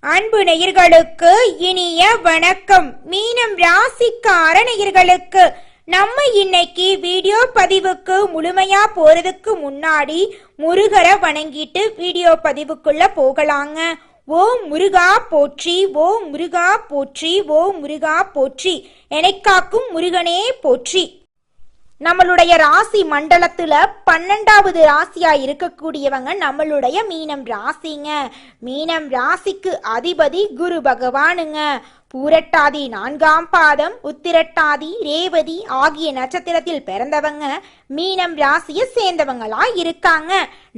அன்பு நேயர்களுக்கு இனிய வணக்கம். மீனம் ராசிக்கார நேயர்களுக்கு நம்ம இன்னைக்கு வீடியோ பதிவுக்கு முழுமையா போறதுக்கு முன்னாடி முருகரை வணங்கிட்டு வீடியோ பதிவுக்குள்ள போகலாங்க. ஓம் முருகா போற்றி, ஓம் முருகா போற்றி, ஓம் முருகா போற்றி, எனக்காக்கும் முருகனே போற்றி. நம்மளுடைய ராசி மண்டலத்துல 12வது ராசியா இருக்கக்கூடியவங்க நம்மளுடைய மீனம் ராசிங்க. மீனம் ராசிக்கு அதிபதி குரு பகவானுங்க. பூரட்டாதி 4ஆம் பாதம், உத்திரட்டாதி, ரேவதி ஆகிய நட்சத்திரத்தில் பிறந்தவங்க மீனம் ராசியை சேர்ந்தவங்களா இருக்காங்க.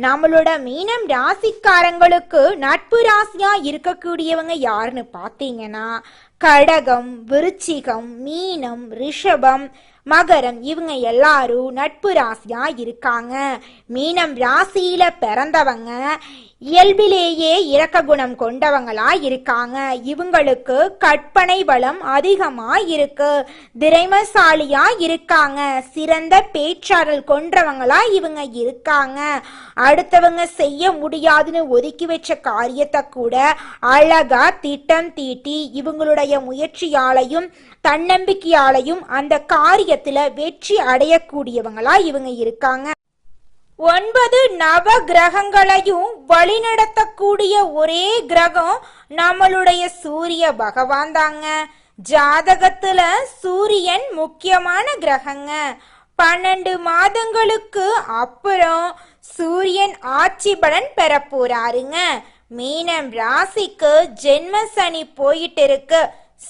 நம்மளோட மீனம் ராசிக்காரங்களுக்கு நட்பு ராசியா இருக்கக்கூடியவங்க யாருன்னு பாத்தீங்கன்னா கடகம், விருச்சிகம், மீனம், ரிஷபம், மகரம், இவங்க எல்லாரும் நட்பு ராசியா இருக்காங்க. மீனம் ராசியில பிறந்தவங்க இயல்பிலேயே இரக்க குணம் கொண்டவங்களா இருக்காங்க. இவங்களுக்கு கற்பனை பலம் அதிகமா இருக்கு, திறமைசாலியா இருக்காங்க, சிறந்த பேச்சாற்றல் கொண்டவங்களா இவங்க இருக்காங்க. அடுத்தவங்க செய்ய முடியாதுன்னு ஒதுக்கி வச்ச காரியத்தை கூட அழகா திட்டம் தீட்டி இவங்களுடைய முயற்சியாலையும் தன்னம்பிக்கையாலையும் அந்த காரியத்துல வெற்றி அடையக்கூடியவங்களா இவங்க இருக்காங்க. 9 நவ கிரகங்களையும் வழிநடத்தக்கூடிய ஒரே கிரகம் நம்மளுடைய சூரிய பகவான் தாங்க. ஜாதகத்துல சூரியன் முக்கியமான கிரகங்க. 12 மாதங்களுக்கு அப்புறம் சூரியன் ஆட்சி பலன் பெற போறாருங்க. மீனம் ராசிக்கு ஜென்ம சனி போயிட்டு இருக்கு.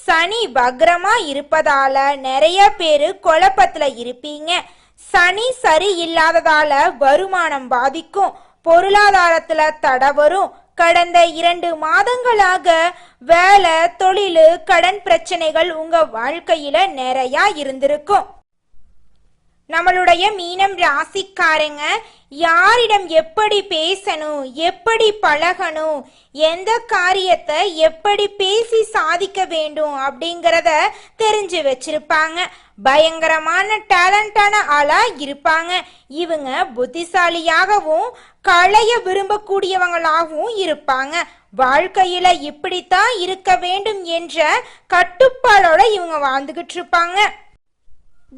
சனி வக்ரமா இருப்பதால நிறைய பேரு குழப்பத்துல இருப்பீங்க. சனி சரி இல்லாததால வருமானம் பாதிக்கும், பொருளாதாரத்துல தடை வரும். கடந்த 2 மாதங்களாக வேலை, தொழில், கடன் பிரச்சனைகள் உங்க வாழ்க்கையில நிறைய இருந்திருக்கும். நம்மளுடைய மீனம் ராசிக்காரங்க யாரிடம் எப்படி பேசணும், எப்படி பழகணும், எந்த காரியத்தை எப்படி பேசி சாதிக்க வேண்டும் அப்படிங்கிறத தெரிஞ்சு வச்சிருப்பாங்க. பயங்கரமான டேலண்டான ஆளா இருப்பாங்க. இவங்க புத்திசாலியாகவும் களைய விரும்பக்கூடியவங்களாகவும் இருப்பாங்க. வாழ்க்கையில இப்படித்தான் இருக்க வேண்டும் என்ற கட்டுப்பாடோட இவங்க வாழ்ந்துகிட்டு இருப்பாங்க.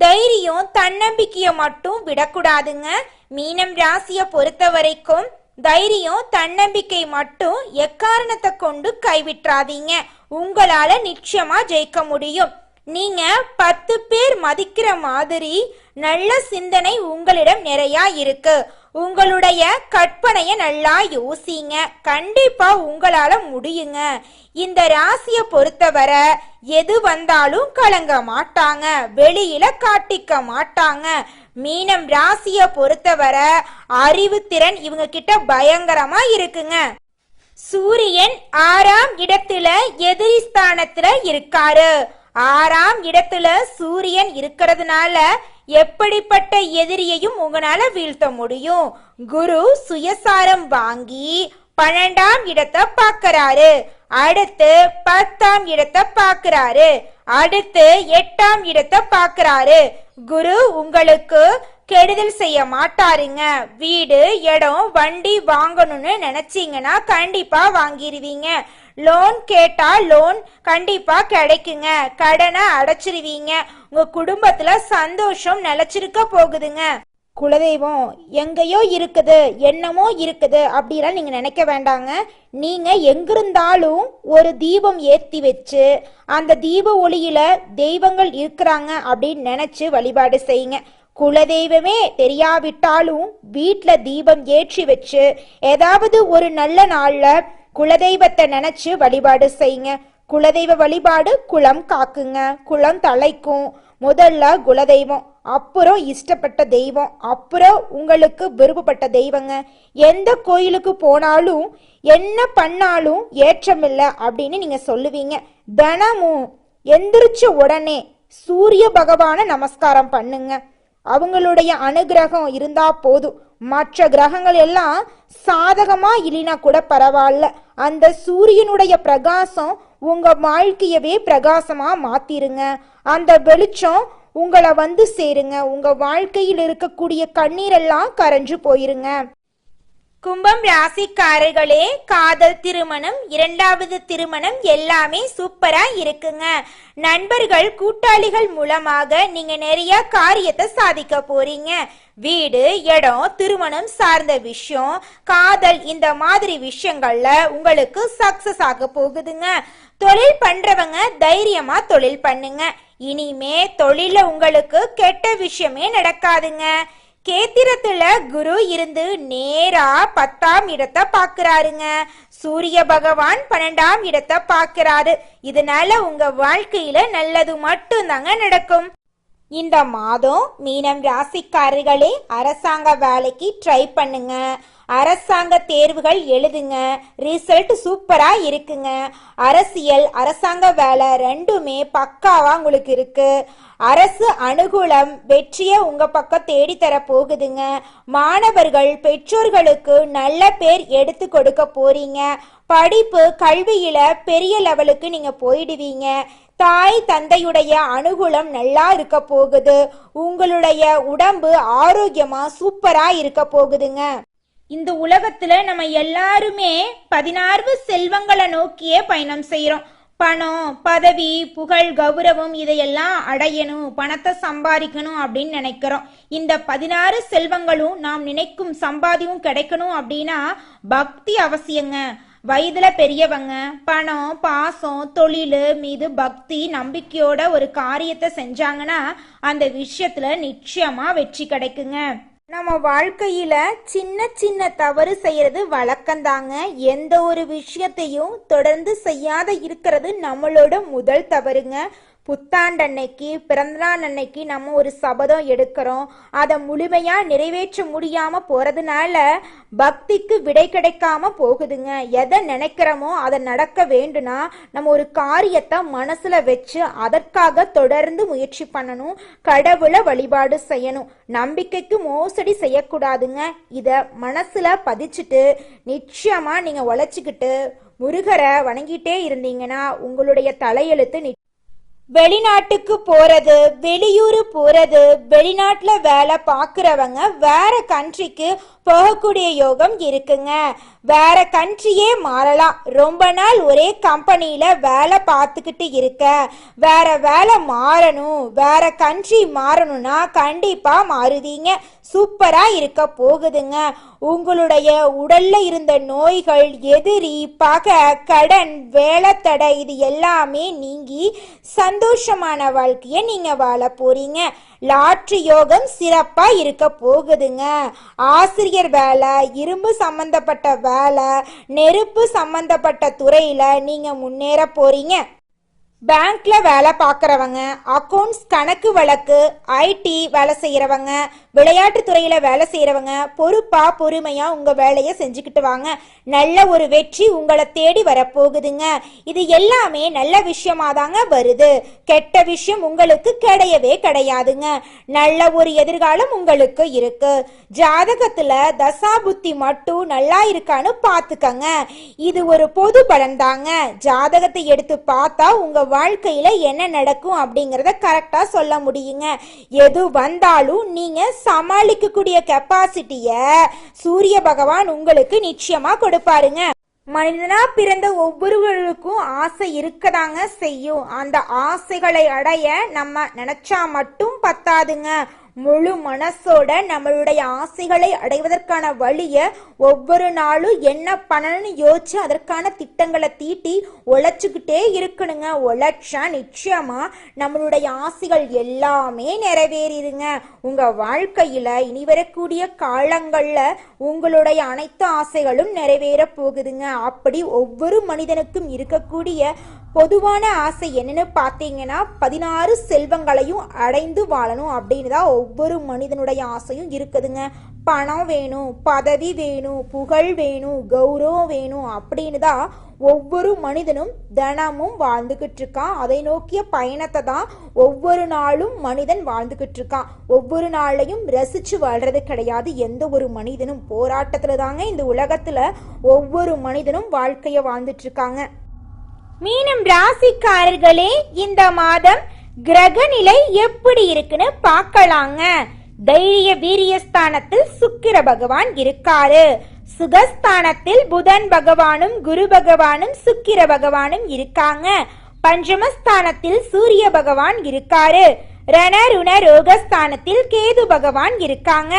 தைரியம், தன்னம்பிக்கைய மட்டும் விடக்கூடாதுங்க. மீனம் ராசிய பொறுத்த வரைக்கும் தைரியம், தன்னம்பிக்கை மட்டும் எக்காரணத்தை கொண்டு கைவிட்றாதீங்க. உங்களால நிச்சயமா ஜெயிக்க முடியும். நீங்க 10 பேர் மதிக்கிற மாதிரி நல்ல சிந்தனை உங்களிடம் நிறைய இருக்கு. உங்களுடைய கற்பனைய நல்லா யோசிங்க, கண்டிப்பா உங்களால முடியுங்க. இந்த ராசிய பொறுத்தவரை எது வந்தாலும் கலங்க மாட்டாங்க, வெளியில காட்டிக்க மாட்டாங்க. மீனம் ராசிய பொறுத்தவரை அறிவு திறன் இவங்க கிட்ட பயங்கரமா இருக்குங்க. சூரியன் 6ஆம் இடத்துல எதிரி ஸ்தானத்துல இருக்காரு. 6ஆம் இடத்துல சூரியன் இருக்கிறதுனால எப்படிப்பட்ட எதிரியையும் உங்களால வீழ்த்த முடியும். குரு சுயசாரம் வாங்கி 12ஆம் இடத்தை பார்க்கறாரு, அடுத்து 10ஆம் இடத்தை பார்க்கறாரு, அடுத்து 8ஆம் இடத்தை பார்க்கறாரு. குரு உங்களுக்கு கெடுதல் செய்ய மாட்டாருங்க. வீடு, இடம், வண்டி வாங்கணும்னு நினைச்சீங்கன்னா கண்டிப்பா வாங்கிடுவீங்க. லோன் கேட்டா லோன் கண்டிப்பா கிடைக்குங்க. கடனை அடைச்சிருவீங்க. உங்க குடும்பத்துல சந்தோஷம் நிலைச்சிருக்க போகுதுங்க. குலதெய்வம் எங்கேயோ இருக்குது, என்னமோ இருக்குது அப்படிலாம் நீங்க நினைக்க வேண்டாங்க. நீங்க எங்கிருந்தாலும் ஒரு தீபம் ஏத்தி வச்சு அந்த தீப ஒளியில தெய்வங்கள் இருக்கிறாங்க அப்படின்னு நினைச்சு வழிபாடு செய்யுங்க. குலதெய்வமே தெரியாவிட்டாலும் வீட்டுல தீபம் ஏற்றி வச்சு ஏதாவது ஒரு நல்ல நாள்ல குலதெய்வத்தை நினைச்சு வழிபாடு செய்யுங்க. குலதெய்வ வழிபாடு குலம் காக்குங்க, குலம் தலைக்கும். முதல்ல குலதெய்வம், அப்புறம் இஷ்டப்பட்ட தெய்வம், அப்புறம் உங்களுக்கு விருப்பப்பட்ட தெய்வங்க. எந்த கோயிலுக்கு போனாலும் என்ன பண்ணாலும் ஏற்றமில்லை அப்படின்னு நீங்க சொல்லுவீங்க. தினமும் எந்திரிச்ச உடனே சூரிய பகவான நமஸ்காரம் பண்ணுங்க. அவங்களுடைய அனுகிரகம் இருந்தா போதும். மற்ற கிரகங்கள் எல்லாம் சாதகமா இல்லைனா கூட பரவாயில்ல, அந்த சூரியனுடைய பிரகாசம் உங்க வாழ்க்கையவே பிரகாசமா மாத்திருங்க. அந்த வெளிச்சம் உங்களை வந்து சேருங்க. உங்க வாழ்க்கையில் இருக்கக்கூடிய கண்ணீரெல்லாம் கரைஞ்சு போயிருங்க. கும்பம் ராசிக்காரர்களே, காதல் திருமணம், இரண்டாவது திருமணம் எல்லாமே சூப்பரா இருக்குங்க. நண்பர்கள் கூட்டாளிகள் மூலமாக நீங்க நிறைய காரியத்தை சாதிக்க போறீங்க. வீடு, இடம், திருமணம் சார்ந்த விஷயம், காதல், இந்த மாதிரி விஷயங்கள்ல உங்களுக்கு சக்சஸ் ஆக போகுதுங்க. தொழில் பண்றவங்க தைரியமா தொழில் பண்ணுங்க. இனிமே தொழில உங்களுக்கு கெட்ட விஷயமே நடக்காதுங்க. கேத்திரத்துல குரு இருந்து நேரா 10ஆம் இடத்தை பாக்குறாருங்க. சூரிய பகவான் 12ஆம் இடத்தை பாக்குறாரு. இதனால உங்க வாழ்க்கையில நல்லது மட்டும் தாங்க நடக்கும். இந்த மாதம் மீனம் ராசிக்காரர்களே, அரசாங்க வேலைக்கு ட்ரை பண்ணுங்க. அரசாங்க தேர்வுகள் எழுதுங்க. ரிசல்ட் சூப்பரா இருக்குங்க. அரசியல், அரசாங்க வேலை ரெண்டுமே பக்காவா உங்களுக்கு இருக்கு. அரசு அனுகூலம் வெற்றியை உங்க பக்கம் தேடி தர போகுதுங்க. மாணவர்கள் பெற்றோர்களுக்கு நல்ல பேர் எடுத்து கொடுக்க போறீங்க. படிப்பு, கல்வியில பெரிய லெவலுக்கு நீங்க போயிடுவீங்க. தாய் தந்தையுடைய அனுகூலம் நல்லா இருக்க போகுது. உங்களுடைய உடம்பு ஆரோக்கியமா சூப்பரா இருக்க போகுதுங்க. இந்த உலகத்துல நம்ம எல்லாருமே 16 செல்வங்களை நோக்கியே பயணம் செய்யறோம். பணம், பதவி, புகழ், கௌரவம் இதையெல்லாம் அடையணும், பணத்தை சம்பாதிக்கணும் அப்படின்னு நினைக்கிறோம். இந்த 16 செல்வங்களும் நாம் நினைக்கும் சம்பாதியும் கிடைக்கணும் அப்படின்னா பக்தி அவசியங்க. வயதுல பெரியவங்க பணம், பாசம், தொழில் மீது பக்தி, நம்பிக்கையோட ஒரு காரியத்தை செஞ்சாங்கன்னா அந்த விஷயத்துல நிச்சயமா வெற்றி கிடைக்குங்க. நம்ம வாழ்க்கையில சின்ன சின்ன தவறு செய்யறது வழக்கம்தாங்க. எந்த ஒரு விஷயத்தையும் தொடர்ந்து செய்யாத இருக்கிறது நம்மளோட முதல் தவறுங்க. புத்தாண்டன்னைக்கு, பிறந்தநாள் அன்னைக்கு நம்ம ஒரு சபதம் எடுக்கிறோம். அதை முழுமையா நிறைவேற்ற முடியாம போறதுனால பக்திக்கு விடை கிடைக்காம போகுதுங்க. எதை நினைக்கிறோமோ அதை நடக்க வேண்டும்னா நம்ம ஒரு காரியத்தை மனசுல வச்சு அதற்காக தொடர்ந்து முயற்சி பண்ணணும். கடவுளை வழிபாடு செய்யணும். நம்பிக்கைக்கு மோசடி செய்யக்கூடாதுங்க. இத மனசுல பதிச்சுட்டு நிச்சயமா நீங்க உழைச்சிக்கிட்டு முருகரை வணங்கிட்டே இருந்தீங்கன்னா உங்களுடைய தலையெழுத்து வெளிநாட்டுக்கு போறது, வெளியூர் போறது, வெளிநாட்டுல வேலை பார்க்குறவங்க வேற கண்ட்ரிக்கு போகக்கூடிய யோகம் இருக்குங்க. வேற கண்ட்ரியே மாறலாம். ரொம்ப நாள் ஒரே கம்பெனியில வேலை பார்த்துக்கிட்டு இருக்க, வேற வேலை மாறணும், வேற கண்ட்ரி மாறணும்னா கண்டிப்பா மாறுவீங்க. சூப்பரா இருக்க போகுதுங்க. உங்களுடைய உடல்ல இருந்த நோய்கள், எதிரி, பகை, கடன், வேலை தடை இது எல்லாமே நீங்கி சந்தோஷமான வாழ்க்கைய நீங்க வாழ போறீங்க. லாட்ரி யோகம் சிறப்பா இருக்க போகுதுங்க. ஆசிரியர் வேலை, இரும்பு சம்பந்தப்பட்ட வேலை, நெருப்பு சம்பந்தப்பட்ட துறையில நீங்க முன்னேற போறீங்க. பேங்க்ல வேலை பார்க்குறவங்க, அக்கௌண்ட்ஸ், கணக்கு வழக்கு, ஐடி வேலை செய்கிறவங்க, விளையாட்டு துறையில வேலை செய்கிறவங்க பொறுப்பா பொறுமையா உங்க வேலையை செஞ்சுக்கிட்டு வாங்க. நல்ல ஒரு வெற்றி உங்களை தேடி வரப்போகுதுங்க. இது எல்லாமே நல்ல விஷயமா தாங்க வருது. கெட்ட விஷயம் உங்களுக்கு கிடையவே கிடையாதுங்க. நல்ல ஒரு எதிர்காலம் உங்களுக்கு இருக்கு. ஜாதகத்துல தசாபுத்தி மட்டும் நல்லா இருக்கான்னு பார்த்துக்கங்க. இது ஒரு பொது பலன் தாங்க. ஜாதகத்தை எடுத்து பார்த்தா உங்க வாழ்க்கையில என்ன நடக்கும் அப்படிங்கறத கரெக்டா சொல்ல முடியுங்க. எது வந்தாலும் நீங்க சமாளிக்கக்கூடிய கெப்பாசிட்டிய சூரிய பகவான் உங்களுக்கு நிச்சயமா கொடுப்பாருங்க. மனிதனா பிறந்த ஒவ்வொருவருக்கும் ஆசை இருக்கதாங்க செய்யும். அந்த ஆசைகளை அடைய நம்ம நினைச்சா மட்டும் பத்தாதுங்க. முழு மனசோட நம்மளுடைய ஆசைகளை அடைவதற்கான வழிய ஒவ்வொரு நாளும் என்ன பண்ணணும்னு யோசிச்சு அதற்கான திட்டங்களை தீட்டி உழைச்சுக்கிட்டே இருக்கணுங்க. உழைச்சா நிச்சயமா நம்மளுடைய ஆசைகள் எல்லாமே நிறைவேறிடுங்க. உங்க வாழ்க்கையில இனி வரக்கூடிய காலங்கள்ல உங்களுடைய அனைத்து ஆசைகளும் நிறைவேற போகுதுங்க. அப்படி ஒவ்வொரு மனிதனுக்கும் இருக்கக்கூடிய பொதுவான ஆசை என்னன்னு பார்த்தீங்கன்னா 16 செல்வங்களையும் அடைந்து வாழணும் அப்படின்னு தான் ஒவ்வொரு மனிதனுடைய ஆசையும் இருக்குதுங்க. பணம் வேணும், பதவி வேணும், புகழ் வேணும், கௌரவம் வேணும் அப்படின்னு தான் ஒவ்வொரு மனிதனும் தினமும் வாழ்ந்துகிட்டு இருக்கான். அதை நோக்கிய பயணத்தை தான் ஒவ்வொரு நாளும் மனிதன் வாழ்ந்துகிட்டு இருக்கான். ஒவ்வொரு நாளையும் ரசிச்சு வாழ்றது கிடையாது. எந்த ஒரு மனிதனும் போராட்டத்துல தாங்க இந்த உலகத்துல ஒவ்வொரு மனிதனும் வாழ்க்கைய வாழ்ந்துட்டு இருக்காங்க. மீனம் ராசிக்காரர்களே, இந்த மாதம் கிரக நிலை எப்படி இருக்குன்னு பார்க்கலாங்க. தைரிய வீரியஸ்தானத்தில் சுக்கிர பகவான் இருக்காரு. சுகஸ்தானத்தில் புதன் பகவானும் குரு பகவானும் சுக்கிர பகவானும் இருக்காங்க. பஞ்சமஸ்தானத்தில் சூரிய பகவான் இருக்காரு. ரண ருண ரோகஸ்தானத்தில் கேது பகவான் இருக்காங்க.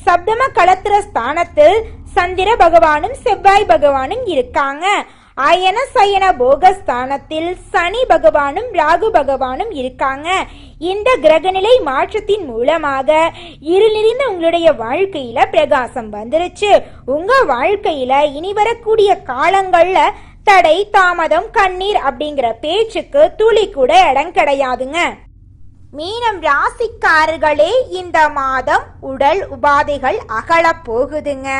சப்தம களத்திர ஸ்தானத்தில் சந்திர பகவானும் செவ்வாய் பகவானும் இருக்காங்க. அயன சயன போகஸ்தானத்தில் சனி பகவானும் ராகு பகவானும் இருக்காங்க. இந்த கிரகநிலை மாற்றத்தின் மூலமாக இருள் நிறைந்த உங்களுடைய வாழ்க்கையில பிரகாசம் வந்துருச்சு. உங்க வாழ்க்கையில இனி வரக்கூடிய காலங்கள்ல தடை தாமதம் கண்ணீர் அப்படிங்கிற பேச்சுக்கு துளி கூட இடம் கிடையாதுங்க. மீனம் ராசிக்காரர்களே, இந்த மாதம் உடல் உபாதைகள் அகல போகுதுங்க.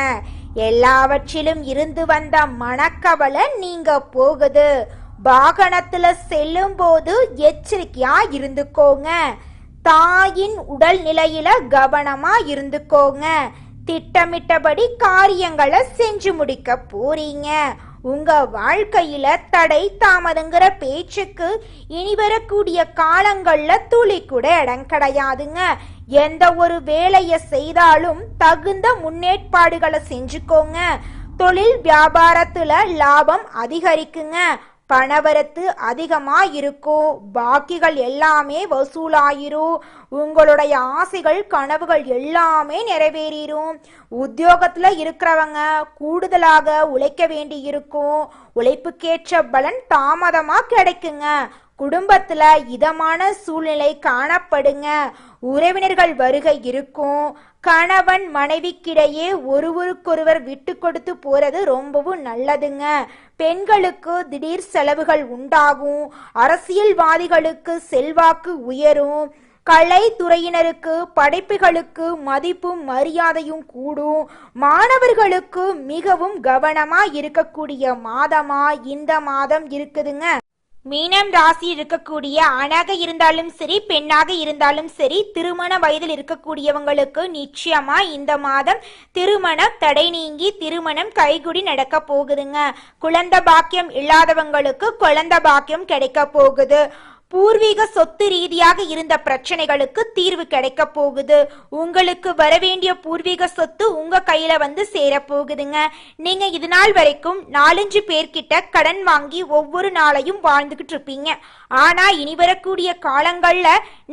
எல்லாவற்றிலும் இருந்து வந்த மனக்கவலை நீங்க போகுது. வாகனத்துல செல்லும் போது எச்சரிக்கையா இருந்துக்கோங்க. தாயின் உடல் நிலையில கவனமா இருந்துக்கோங்க. திட்டமிட்டபடி காரியங்களை செஞ்சு முடிக்க போறீங்க. உங்க வாழ்க்கையில தடை தாமதங்கிற பேச்சுக்கு இனி வரக்கூடிய காலங்கள்ல துளி கூட இடம் கிடையாதுங்க. எந்த ஒரு வேலையை செய்தாலும் தகுந்த முன்னேற்பாடுகளை செஞ்சுக்கோங்க. தொழில் வியாபாரத்துல லாபம் அதிகரிக்குங்க. பணவரத்து அதிகமா இருக்கும். பாக்கிகள் எல்லாமே வசூலாயிரும். உங்களுடைய ஆசைகள் கனவுகள் எல்லாமே நிறைவேறிடும். உத்தியோகத்துல இருக்கிறவங்க கூடுதலாக உழைக்க வேண்டி இருக்கும். உழைப்புக்கேற்ற பலன் தாமதமா கிடைக்குங்க. குடும்பத்துல இதமான சூழ்நிலை காணப்படுங்க. உறவினர்கள் வருகை இருக்கும். கணவன் மனைவிக்கிடையே ஒருவருக்கொருவர் விட்டு கொடுத்து போறது ரொம்பவும் நல்லதுங்க. பெண்களுக்கு திடீர் செலவுகள் உண்டாகும். அரசியல்வாதிகளுக்கு செல்வாக்கு உயரும். கலைத்துறையினருக்கு படைப்புகளுக்கு மதிப்பும் மரியாதையும் கூடும். மாணவர்களுக்கு மிகவும் கவனமா இருக்கக்கூடிய மாதமா இந்த மாதம் இருக்குதுங்க. மீனம் ராசி இருக்கக்கூடிய ஆணாக இருந்தாலும் சரி பெண்ணாக இருந்தாலும் சரி திருமண வயதில் இருக்கக்கூடியவங்களுக்கு நிச்சயமா இந்த மாதம் திருமண தடை நீங்கி திருமணம் கைகூடி நடக்க போகுதுங்க. குழந்தை பாக்கியம் இல்லாதவங்களுக்கு குழந்தை பாக்கியம் கிடைக்க போகுது. பூர்வீக சொத்து ரீதியாக இருந்த பிரச்சனைகளுக்கு தீர்வு கிடைக்க போகுது. உங்களுக்கு வரவேண்டிய பூர்வீக சொத்து உங்க கையில வந்து சேர போகுதுங்க. நீங்க இது நாள் வரைக்கும் 4-5 பேர்கிட்ட கடன் வாங்கி ஒவ்வொரு நாளையும் வாழ்ந்துகிட்டு இருப்பீங்க. ஆனா இனி வரக்கூடிய காலங்கள்ல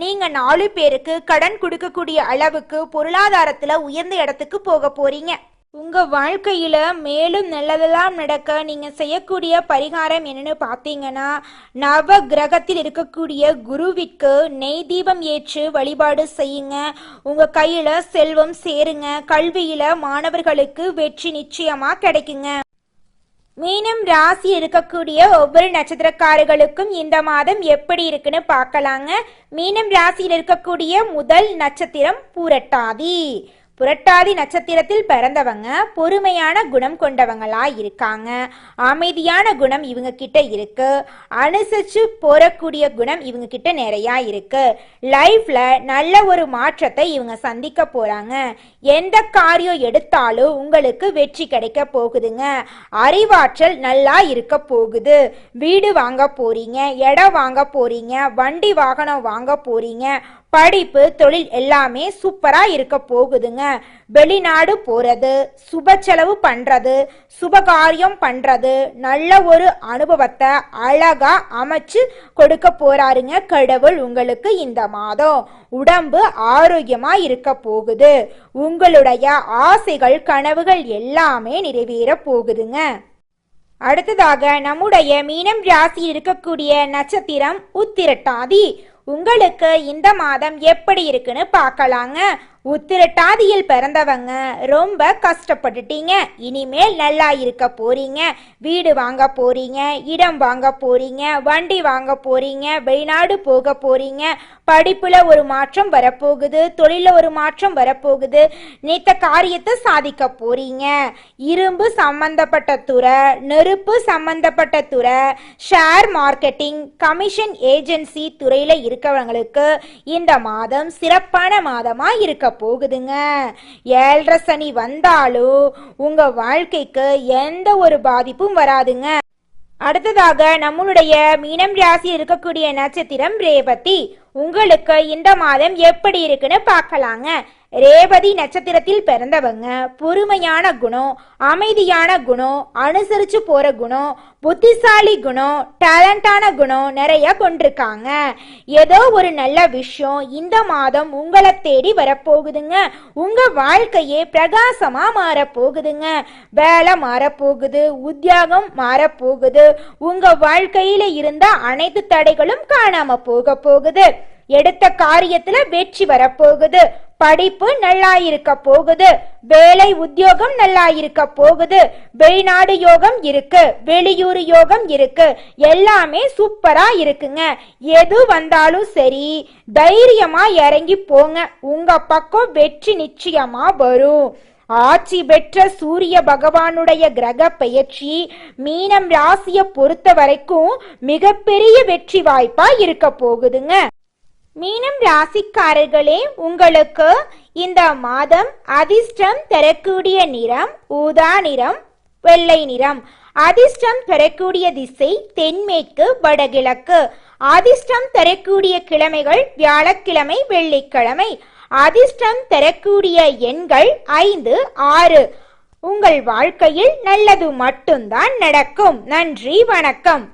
நீங்க 4 பேருக்கு கடன் கொடுக்கக்கூடிய அளவுக்கு பொருளாதாரத்துல உயர்ந்த இடத்துக்கு போக போறீங்க. உங்க வாழ்க்கையில மேலும் நல்லதெல்லாம் நடக்க நீங்க செய்யக்கூடிய பரிகாரம் என்னன்னு பார்த்தீங்கன்னா, நவ கிரகத்தில் இருக்கக்கூடிய குருவிற்கு நெய் தீபம் ஏற்று வழிபாடு செய்யுங்க. உங்க கையில செல்வம் சேருங்க. கல்வியில மாணவர்களுக்கு வெற்றி நிச்சயமா கிடைக்குங்க. மீனம் ராசி இருக்கக்கூடிய ஒவ்வொரு நட்சத்திரக்காரர்களுக்கும் இந்த மாதம் எப்படி இருக்குன்னு பார்க்கலாங்க. மீனம் ராசியில் இருக்கக்கூடிய முதல் நட்சத்திரம் பூரட்டாதி. புரட்டாதி நட்சத்திரத்தில் பிறந்தவங்க பொறுமையான குணம் கொண்டவங்களா இருக்காங்க. அமைதியான குணம் இவங்க கிட்ட இருக்கு. அனுசரிச்சு போறக்கூடிய குணம் இவங்க கிட்ட நிறைய இருக்கு. லைஃப்ல நல்ல ஒரு மாற்றத்தை இவங்க சந்திக்க போறாங்க. எந்த காரியம் எடுத்தாலும் உங்களுக்கு வெற்றி கிடைக்க போகுதுங்க. அறிவாற்றல் நல்லா இருக்க போகுது. வீடு வாங்க போறீங்க, இடம் வாங்க போறீங்க, வண்டி வாகனம் வாங்க போறீங்க. படிப்பு தொழில் எல்லாமே சூப்பரா இருக்க போகுதுங்க. வெளிநாடு போறது, சுப செலவு பண்றது, சுபகாரியம் பண்றது, நல்ல ஒரு அனுபவத்தை அழகா அமைச்சு கொடுக்க போறாருங்க கடவுள் உங்களுக்கு இந்த மாதம். உடம்பு ஆரோக்கியமா இருக்க போகுது. உங்களுடைய ஆசைகள் கனவுகள் எல்லாமே நிறைவேற போகுதுங்க. அடுத்ததாக நம்முடைய மீனம் ராசியில் இருக்கக்கூடிய நட்சத்திரம் உத்திரட்டாதி. உங்களுக்கு இந்த மாதம் எப்படி இருக்குன்னு பார்க்கலாங்க. உத்திரட்டாதியில் பிறந்தவங்க ரொம்ப கஷ்டப்பட்டுட்டீங்க. இனிமேல் நல்லா இருக்க போறீங்க. வீடு வாங்க போறீங்க, இடம் வாங்க போறீங்க, வண்டி வாங்க போறீங்க, வெளிநாடு போக போறீங்க. படிப்புல ஒரு மாற்றம் வரப்போகுது. தொழில ஒரு மாற்றம் வரப்போகுது. நினைத்த காரியத்தை சாதிக்க போறீங்க. இரும்பு சம்பந்தப்பட்ட துறை, நெருப்பு சம்பந்தப்பட்ட துறை, ஷேர் மார்க்கெட்டிங், கமிஷன் ஏஜென்சி துறையில இருக்கவங்களுக்கு இந்த மாதம் சிறப்பான மாதமா இருக்க போகுதுங்க. 7.5 சனி வந்தாலும் உங்க வாழ்க்கைக்கு எந்த ஒரு பாதிப்பும் வராதுங்க. அடுத்ததாக நம்மளுடைய மீனம் ராசி இருக்கக்கூடிய நட்சத்திரம் ரேவதி. உங்களுக்கு இந்த மாதம் எப்படி இருக்குன்னு பார்க்கலாங்க. ரேவதி நட்சத்திரத்தில் பிறந்தவங்க பொறுமையான குணம், அமைதியான குணம், அனுசரிச்சு போற குணம், புத்திசாலி குணம், டேலண்டான குணம் நிறைய கொண்டிருக்காங்க. ஏதோ ஒரு நல்ல விஷயம் இந்த மாதம் உங்களை தேடி வரப்போகுதுங்க. உங்க வாழ்க்கையே பிரகாசமா மாறப்போகுதுங்க. வேலை மாறப்போகுது, உத்தியோகம் மாறப்போகுது. உங்க வாழ்க்கையில இருந்த அனைத்து தடைகளும் காணாம போகுது. எடுத்த காரியத்துல வெற்றி வரப்போகுது. படிப்பு நல்லா இருக்க போகுது. வேலை உத்தியோகம் நல்லா இருக்க போகுது. வெளிநாடு யோகம் இருக்கு, வெளியூர் யோகம் இருக்கு. எல்லாமே சூப்பரா இருக்குங்க. எது வந்தாலும் சரி, தைரியமா இறங்கி போங்க. உங்க பக்கம் வெற்றி நிச்சயமா வரும். ஆட்சி பெற்ற சூரிய பகவானுடைய கிரக பெயர்ச்சி மீனம் ராசியை பொறுத்த வரைக்கும் மிகப்பெரிய வெற்றி வாய்ப்பா இருக்க போகுதுங்க. மீனம் ராசிக்காரர்களே, உங்களுக்கு இந்த மாதம் அதிர்ஷ்டம் தரக்கூடிய நிறம் ஊதா நிறம், வெள்ளை நிறம். அதிர்ஷ்டம் தரக்கூடிய திசை தென்மேற்கு வடகிழக்கு. அதிர்ஷ்டம் தரக்கூடிய கிழமைகள் வியாழக்கிழமை, வெள்ளிக்கிழமை. அதிர்ஷ்டம் தரக்கூடிய எண்கள் 5, 6. உங்கள் வாழ்க்கையில் நல்லது மட்டும்தான் நடக்கும். நன்றி, வணக்கம்.